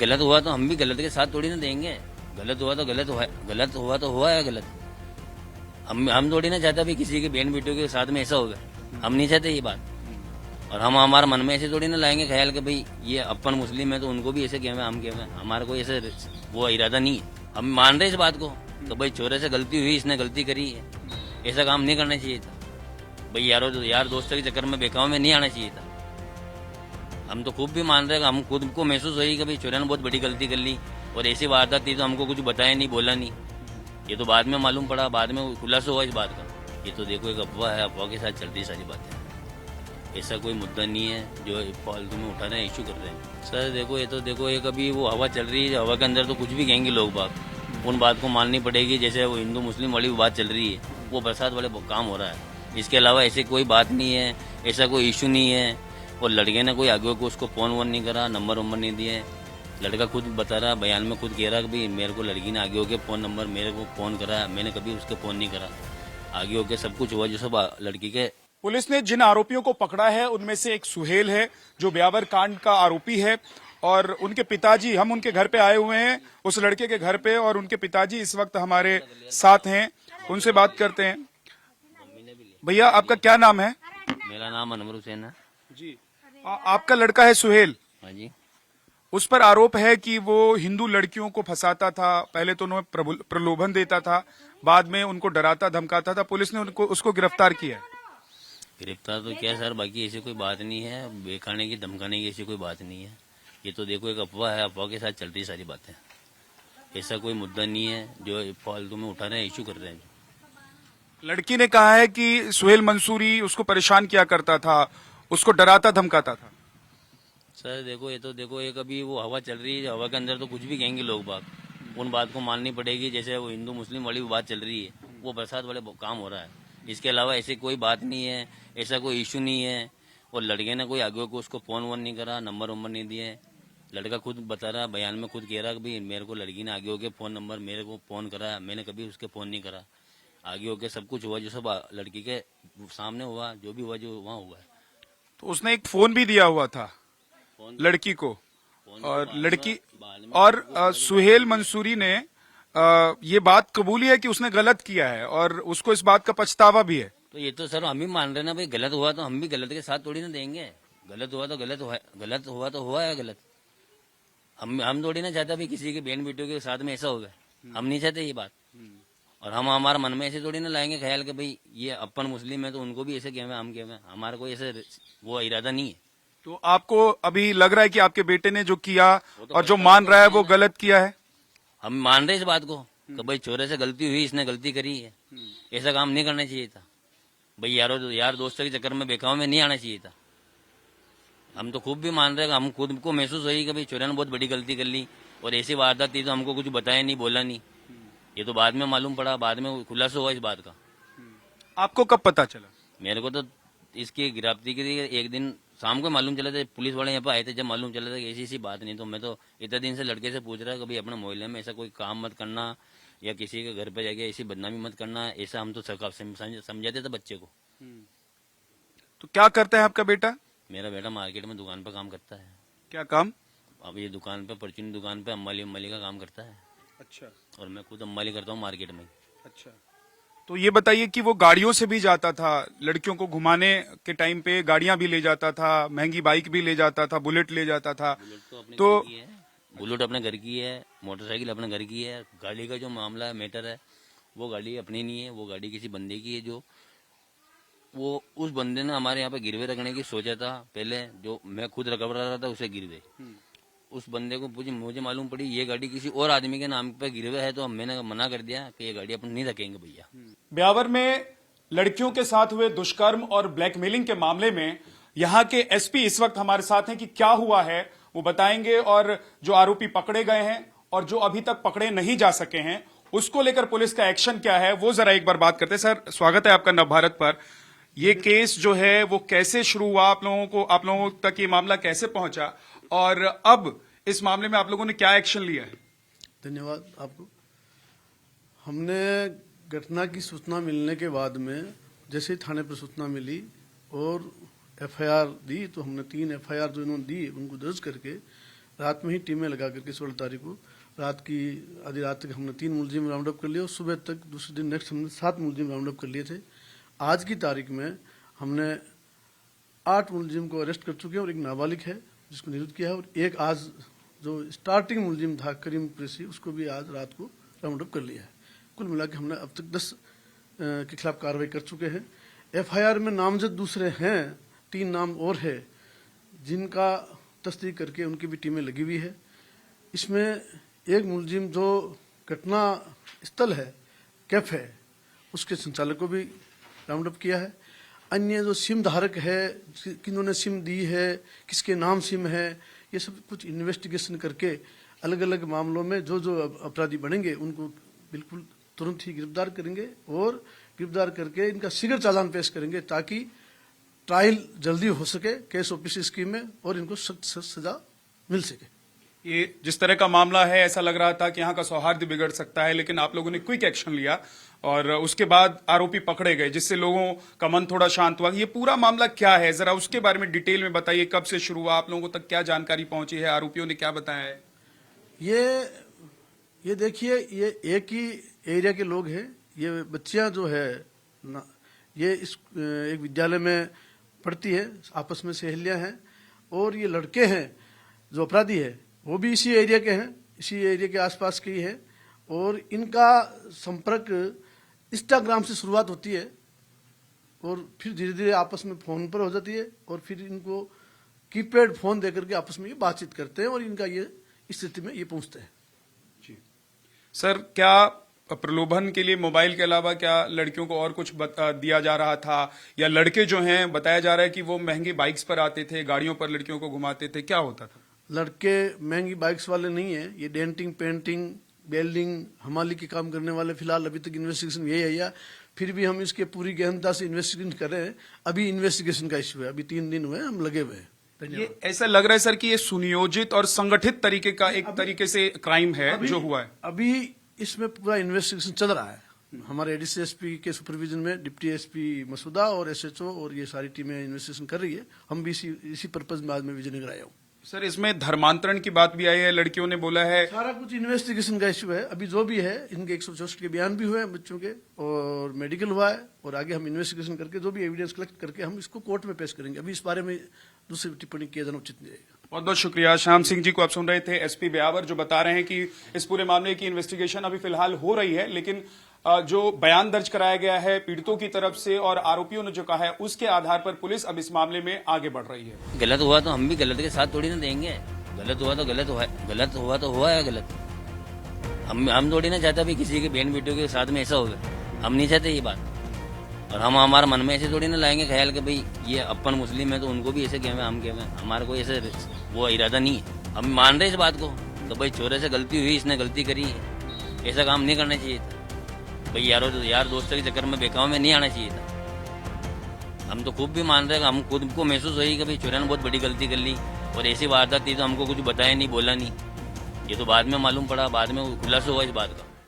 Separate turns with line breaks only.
गलत हुआ तो हम भी गलत के साथ थोड़ी ना देंगे। गलत हुआ तो गलत हुआ, गलत हुआ तो हुआ है गलत। हम थोड़ी ना चाहते भी किसी के बहन बेटियों के साथ में ऐसा होगा, हम नहीं चाहते ये बात। और हम हमारे मन में ऐसे थोड़ी ना लाएंगे ख्याल कि भाई ये अपन मुस्लिम है तो उनको भी ऐसे किया हुआ हम किया हुआ। हमारा कोई ऐसे वो इरादा नहीं है। हम मान रहे इस बात को तो भाई छोरे से गलती हुई, इसने गलती करी है, ऐसा काम नहीं करना चाहिए था भाई। यार दोस्तों के चक्कर में बेकाव में नहीं आना चाहिए था। हम तो खूब भी मान रहे हैं, हम खुद को महसूस हुई कि भाई छोरे ने बहुत बड़ी गलती कर ली और ऐसी वारदात थी तो हमको कुछ बताया नहीं, बोला नहीं। ये तो बाद में मालूम पड़ा, बाद में खुलासा हुआ इस बात का। ये तो देखो एक अफवाह है, अफवाह के साथ चलती सारी बातें। ऐसा कोई मुद्दा नहीं है जो फालतू में उठा रहे हैं, इशू कर रहे हैं। सर देखो ये तो देखो एक अभी वो हवा चल रही है, हवा के अंदर तो कुछ भी कहेंगे लोग बाग, उन बात को माननी पड़ेगी। जैसे वो हिंदू मुस्लिम वाली बात चल रही है, वो बरसात वाले काम हो रहा है। इसके अलावा ऐसी कोई बात नहीं है, ऐसा कोई इशू नहीं है। और लड़के ने कोई आगे को उसको फोन वोन नहीं करा, नंबर वंबर नहीं दिए। लड़का खुद बता रहा, बयान में खुद कह रहा कि भाई मेरे को लड़की ने आगे होके फोन नंबर मेरे को फोन करा, मैंने कभी उसके फोन नहीं करा। आगे होके सब कुछ हुआ जो सब लड़की के।
पुलिस ने जिन आरोपियों को पकड़ा है उनमें से एक सुहेल है जो ब्यावर कांड का आरोपी है, और उनके पिताजी, हम उनके घर पे आए हुए हैं, उस लड़के के घर पे, और उनके पिताजी इस वक्त हमारे साथ हैं। उनसे बात करते हैं। भैया आपका क्या नाम है?
मेरा नाम अनवर हुसैन है
जी। आपका लड़का है सुहेल,
हाँ जी।
उस पर आरोप है कि वो हिंदू लड़कियों को फंसाता था। पहले तो उन्हें प्रलोभन देता था, बाद में उनको डराता धमकाता था। पुलिस ने उसको गिरफ्तार किया है।
गिरफ्तार तो क्या सर, बाकी ऐसी कोई बात नहीं है, बेखाने की धमकाने की ऐसी कोई बात नहीं है। ये तो देखो एक अफवाह है, अफवाह के साथ चलती सारी बातें। ऐसा कोई मुद्दा नहीं है जो फालतू में उठा रहे हैं, इशू कर रहे हैं।
लड़की ने कहा है कि सुहेल मंसूरी उसको परेशान किया करता था, उसको डराता धमकाता था।
सर देखो ये तो देखो एक अभी वो हवा चल रही है, हवा के अंदर तो कुछ भी कहेंगे लोग बाग, उन बात को माननी पड़ेगी। जैसे वो हिंदू मुस्लिम वाली बात चल रही है, वो बरसात वाले काम हो रहा है। इसके अलावा ऐसी कोई बात नहीं है, ऐसा कोई इशू नहीं है। और लड़के ने कोई आगे को उसको फोन वोन नहीं करा, नंबर वंबर नहीं दिए। लड़का खुद बता रहा, बयान में खुद कह रहा कि भाई मेरे को लड़की ने आगे होके फोन नंबर मेरे को फोन करा, मैंने कभी उसके फोन नहीं करा। आगे होके सब कुछ हुआ जो सब लड़की के सामने हुआ, जो भी हुआ जो वहाँ हुआ है।
तो उसने एक फोन भी दिया हुआ था लड़की को, और लड़की और सुहेल मंसूरी ने ये बात कबूली है कि उसने गलत किया है और उसको इस बात का पछतावा भी है।
तो ये तो सर हम ही मान रहे हैं ना भाई, गलत हुआ तो हम भी गलत के साथ थोड़ी ना देंगे। गलत हुआ तो गलत हुआ, गलत हुआ तो हुआ है गलत। हम थोड़ी ना चाहते भी किसी के बहन बेटियों के साथ में ऐसा होगा, हम नहीं चाहते ये बात। और हम हमारे मन में ऐसे थोड़ी ना लाएंगे ख्याल कि भाई ये अपन मुस्लिम है तो उनको भी ऐसे किया हुआ हम किया हुआ। हमारा कोई ऐसे वो इरादा नहीं है।
तो आपको अभी लग रहा है कि आपके बेटे ने जो किया और जो मान रहा है वो गलत किया है?
हम मान रहे इस बात को कि भाई छोरे से गलती हुई, इसने गलती करी है, ऐसा काम नहीं करना चाहिए था भाई। यार दोस्तों के चक्कर में बेकाव में नहीं आना चाहिए था। हम तो खूब भी मान रहे हैं, हम खुद को महसूस हुई कि भाई छोरे ने बहुत बड़ी गलती कर ली और ऐसी वारदात थी तो हमको कुछ बताया नहीं, बोला नहीं। ये तो बाद में मालूम पड़ा, बाद में खुलासा हुआ इस बात का।
आपको कब पता चला?
मेरे को तो इसकी गिरफ्तारी के लिए एक दिन शाम को मालूम चला था, पुलिस वाले यहाँ पे आए थे, जब मालूम चला था कि ऐसी बात नहीं। तो मैं तो इतने दिन से लड़के से पूछ रहा कि भाई अपने मोहल्ले में ऐसा कोई काम मत करना या किसी के घर पे जाके ऐसी बदनामी मत करना, ऐसा हम तो समझाते थे बच्चे को।
तो क्या करता है आपका बेटा?
मेरा बेटा मार्केट में दुकान पे काम करता है।
क्या काम?
अब ये दुकान पे, परचून दुकान पे अम्बाली का काम करता है।
अच्छा।
और मैं खुद अम्बाली करता हूँ मार्केट में। अच्छा।
तो ये बताइए कि वो गाड़ियों से भी जाता था, लड़कियों को घुमाने के टाइम पे गाड़ियां भी ले जाता था, महंगी बाइक भी ले जाता था, बुलेट ले जाता था।
बुलेट अपने घर की है, मोटरसाइकिल अपने घर की है। गाड़ी का जो मामला है, मैटर है, वो गाड़ी अपनी नहीं है, वो गाड़ी किसी बंदे की है। जो वो उस बंदे ने हमारे यहाँ पे गिरवे रखने की सोचा था पहले, जो मैं खुद रकब रहा था उसे गिरवे। उस बंदे को मुझे मालूम पड़ी ये गाड़ी किसी और आदमी के नाम पे गिरवे है, तो मैंने मना कर दिया कि ये गाड़ी अपन नहीं रखेंगे भैया।
ब्यावर में लड़कियों के साथ हुए दुष्कर्म और ब्लैकमेलिंग के मामले में यहाँ के एसपी इस वक्त हमारे साथ हैं। कि क्या हुआ है वो बताएंगे, और जो आरोपी पकड़े गए हैं और जो अभी तक पकड़े नहीं जा सके हैं उसको लेकर पुलिस का एक्शन क्या है, वो जरा एक बार बात करते हैं। सर स्वागत है आपका नवभारत पर। ये केस जो है वो कैसे शुरू हुआ, आप लोगों तक ये मामला कैसे पहुंचा, और अब इस मामले में आप लोगों ने क्या एक्शन लिया है?
धन्यवाद आपको। हमने घटना की सूचना मिलने के बाद में जैसे ही थाने पर सूचना मिली और एफआईआर दी, तो हमने 3 एफआईआर जो इन्होंने दी उनको दर्ज करके रात में ही टीमें लगा करके 16 तारीख को रात की आधी रात तक हमने 3 मुलजिम राउंड अप कर लिए और सुबह तक दूसरे दिन नेक्स्ट हमने 7 मुलजिम राउंड अप कर लिए थे। आज की तारीख में हमने 8 मुलजिम को अरेस्ट कर चुके हैं और एक नाबालिग है जिसको निरुद्ध किया है, और एक आज जो स्टार्टिंग मुलजिम था करीम कुरैशी उसको भी आज रात को राउंड अप कर लिया है। कुल मिला के हमने अब तक 10 के खिलाफ कार्रवाई कर चुके हैं। FIR में नामजद दूसरे हैं, 3 नाम और है जिनका तस्दीक करके उनकी भी टीमें लगी हुई है। इसमें एक मुलजिम जो घटना स्थल है कैफ है उसके संचालक को भी राउंड अप किया है। अन्य जो सिम धारक है, किन्होंने सिम दी है, किसके नाम सिम है, ये सब कुछ इन्वेस्टिगेशन करके अलग अलग मामलों में जो जो अपराधी बनेंगे उनको बिल्कुल तुरंत ही गिरफ्तार करेंगे और गिरफ्तार करके इनका शीघ्र चालान पेश करेंगे ताकि ट्रायल जल्दी हो सके केस ऑफिस स्कीम में और इनको सख्त सजा मिल सके।
ये जिस तरह का मामला है ऐसा लग रहा था कि यहाँ का सौहार्द बिगड़ सकता है, लेकिन आप लोगों ने क्विक एक्शन लिया और उसके बाद आरोपी पकड़े गए जिससे लोगों का मन थोड़ा शांत हुआ। ये पूरा मामला क्या है, जरा उसके बारे में डिटेल में बताइए। कब से शुरू हुआ, आप लोगों तक क्या जानकारी पहुंची है, आरोपियों ने क्या बताया है?
ये देखिए, ये एक ही एरिया के लोग हैं। ये बच्चियां जो है ये इस एक विद्यालय में पढ़ती है, आपस में सहेलियां हैं, और ये लड़के हैं जो अपराधी है वो भी इसी एरिया के हैं, इसी एरिया के आसपास के ही है। और इनका संपर्क इंस्टाग्राम से शुरुआत होती है और फिर धीरे धीरे आपस में फोन पर हो जाती है और फिर इनको कीपैड फोन देकर के आपस में ये बातचीत करते हैं और इनका ये स्थिति में ये पहुंचते हैं।
जी सर, क्या प्रलोभन के लिए मोबाइल के अलावा क्या लड़कियों को और कुछ दिया जा रहा था, या लड़के जो हैं बताया जा रहा है कि वो महंगी बाइक्स पर आते थे, गाड़ियों पर लड़कियों को घुमाते थे, क्या होता था?
लड़के महंगी बाइक्स वाले नहीं है, ये डेंटिंग, पेंटिंग, वेल्डिंग, हमाली के काम करने वाले। फिलहाल अभी तक इन्वेस्टिगेशन यही है, या फिर भी हम इसके पूरी गहनता से इन्वेस्टिगेशन कर रहे हैं। अभी इन्वेस्टिगेशन का इश्यू है, अभी 3 दिन हुए हम लगे हुए हैं।
ये ऐसा लग रहा है सर कि ये सुनियोजित और संगठित तरीके का एक तरीके से क्राइम है जो हुआ है।
अभी इसमें पूरा इन्वेस्टिगेशन चल रहा है। हमारे एडीसी एसपी के सुपरविजन में डिप्टी एसपी मसूदा और SHO और ये सारी टीमें इन्वेस्टिगेशन कर रही है। हम भी इसी पर्पज में आज में विजय नगर आया हूँ।
सर, इसमें धर्मांतरण की बात भी आई है, लड़कियों ने बोला है।
सारा कुछ इन्वेस्टिगेशन का इश्यू है। अभी जो भी है, इनके 164 के बयान भी हुए हैं बच्चों के और मेडिकल हुआ है, और आगे हम इन्वेस्टिगेशन करके जो भी एविडेंस कलेक्ट करके हम इसको कोर्ट में पेश करेंगे। अभी इस बारे में दूसरी टिप्पणी किया जाना उचित नहीं रहेगा।
बहुत बहुत शुक्रिया। श्याम सिंह जी को आप सुन रहे थे, SP ब्यावर, जो बता रहे हैं कि इस पूरे मामले की इन्वेस्टिगेशन अभी फिलहाल हो रही है, लेकिन जो बयान दर्ज कराया गया है पीड़ितों की तरफ से और आरोपियों ने जो कहा है उसके आधार पर पुलिस अब इस मामले में आगे बढ़ रही है।
गलत हुआ तो हम भी गलत के साथ थोड़ी ना देंगे। गलत हुआ तो गलत हुआ तो हुआ है गलत। हम थोड़ी ना चाहता भी किसी के बहन बेटियों के साथ में ऐसा होगा, हम नहीं चाहते ये बात। और हम हमारे मन में ऐसे थोड़ी ना लाएंगे ख्याल कि भाई ये अपन मुस्लिम है तो उनको भी ऐसे कहवे हम कहवे। हमारा कोई ऐसे वो इरादा नहीं है। हम मान रहे इस बात को तो भाई छोरे से गलती हुई, इसने गलती करी है, ऐसा काम नहीं करना चाहिए था भाई। यार दोस्तों के चक्कर में बेकाव में नहीं आना चाहिए था। हम तो खूब भी मान रहे हैं, हम खुद को महसूस हुई कि भाई छोरे ने बहुत बड़ी गलती कर ली और ऐसी वारदात थी तो हमको कुछ बताया नहीं, बोला नहीं। ये तो बाद में मालूम पड़ा, बाद में खुलासा हुआ इस बात का।